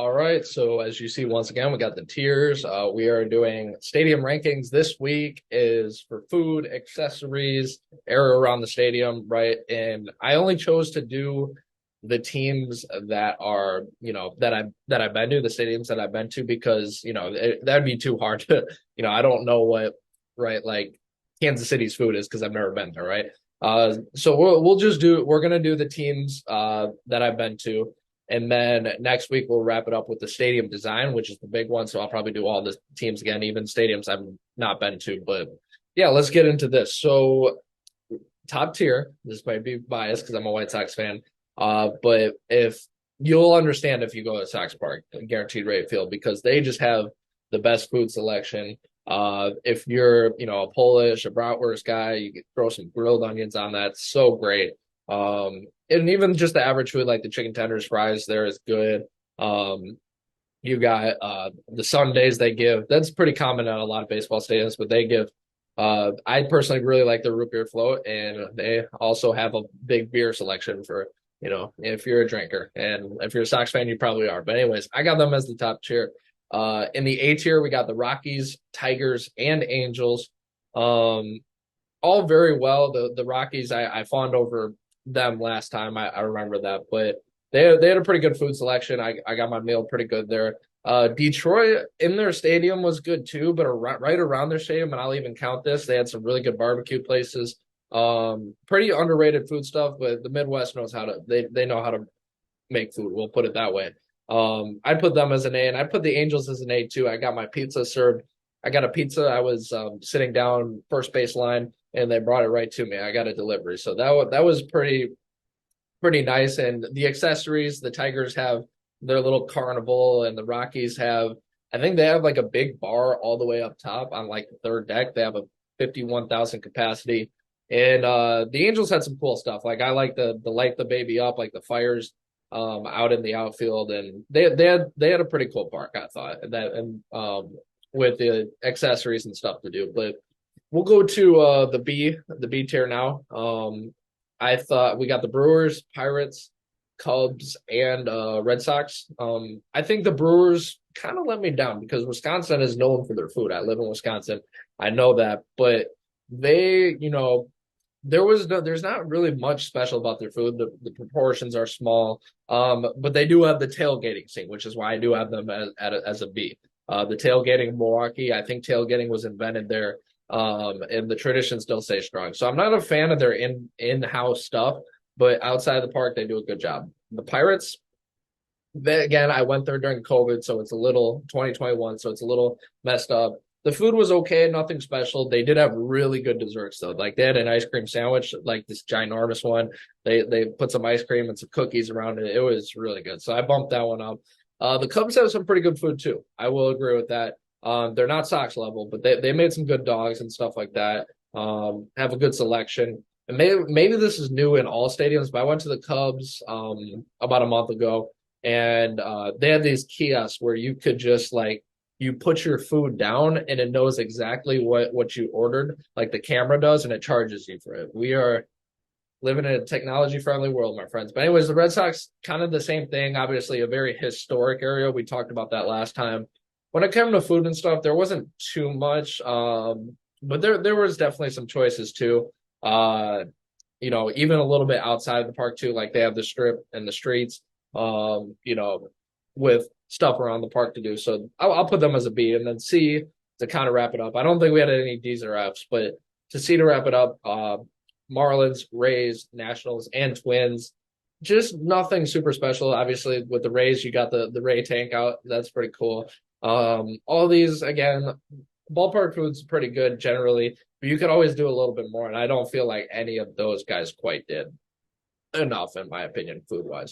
All right, so as you see, once again, we got the tiers. We are doing stadium rankings. This week is for food, accessories, area around the stadium, right? And I only chose to do the teams that are, that I've been to, the stadiums that I've been to, because that'd be too hard to, I don't know what, right, like Kansas City's food is because I've never been there, right? So we're gonna do the teams that I've been to. And then next week we'll wrap it up with the stadium design, which is the big one. So I'll probably do all the teams again, even stadiums I've not been to. But yeah, let's get into this. So top tier, this might be biased because I'm a White Sox fan. But if you'll understand if you go to Sox Park, guaranteed rate field, because they just have the best food selection. If you're, a Polish, a bratwurst guy, you can throw some grilled onions on that. So great. And even just the average food, like the chicken tenders, fries, there is good. You got the Sundays they give. That's pretty common at a lot of baseball stadiums, but they give. I personally really like the root beer float, and they also have a big beer selection for if you're a drinker, and if you're a Sox fan, you probably are. But anyways, I got them as the top tier. In the A tier, we got the Rockies, Tigers, and Angels. All very well. The Rockies, I fawned over them last time. I remember that, but they had a pretty good food selection. I got my meal pretty good there. Detroit in their stadium was good too, but right around their stadium, and I'll even count this, they had some really good barbecue places. Pretty underrated food stuff, but the Midwest knows how to they know how to make food. We'll put it that way. I'd put them as an A, and I'd put the Angels as an A too. I got my pizza served. I got a pizza. I was sitting down first base line, and they brought it right to me. I got a delivery, so that was pretty nice. And the accessories, the Tigers have their little carnival, and the Rockies have, I think they have like a big bar all the way up top on like the third deck. They have a 51,000 capacity, and the Angels had some cool stuff. Like I like the light the baby up, like the fires out in the outfield, and they had a pretty cool park, I thought, with the accessories and stuff to do. But we'll go to the B tier now. I thought we got the Brewers, Pirates, Cubs, and Red Sox. I think the Brewers kind of let me down because Wisconsin is known for their food. I live in Wisconsin. I know that, but they, there's not really much special about their food. The proportions are small. But they do have the tailgating scene, which is why I do have them as a B. The tailgating in Milwaukee, I think tailgating was invented there. And the traditions still stay strong. So I'm not a fan of their in-house stuff, but outside the park, they do a good job. The Pirates, again, I went there during COVID, so it's a little 2021, so it's a little messed up. The food was okay, nothing special. They did have really good desserts though. Like they had an ice cream sandwich, like this ginormous one. They put some ice cream and some cookies around it. It was really good. So I bumped that one up. The Cubs have some pretty good food too. I will agree with that. They're not Sox level, but they made some good dogs and stuff like that. Have a good selection. And maybe this is new in all stadiums, but I went to the Cubs about a month ago, and they had these kiosks where you could just like you put your food down and it knows exactly what you ordered, like the camera does, and it charges you for it. We are living in a technology-friendly world, my friends. But anyways, the Red Sox, kind of the same thing. Obviously, a very historic area. We talked about that last time. When it came to food and stuff, there wasn't too much, but there was definitely some choices too. Even a little bit outside the park too. Like they have the strip and the streets, with stuff around the park to do. So I'll put them as a B, and then C to kind of wrap it up. I don't think we had any D's or F's, but to C to wrap it up, Marlins, Rays, Nationals, and Twins. Just nothing super special. Obviously, with the Rays, you got the Ray tank out. That's pretty cool. All these, again, ballpark food's pretty good generally, but you could always do a little bit more. And I don't feel like any of those guys quite did enough, in my opinion, food wise.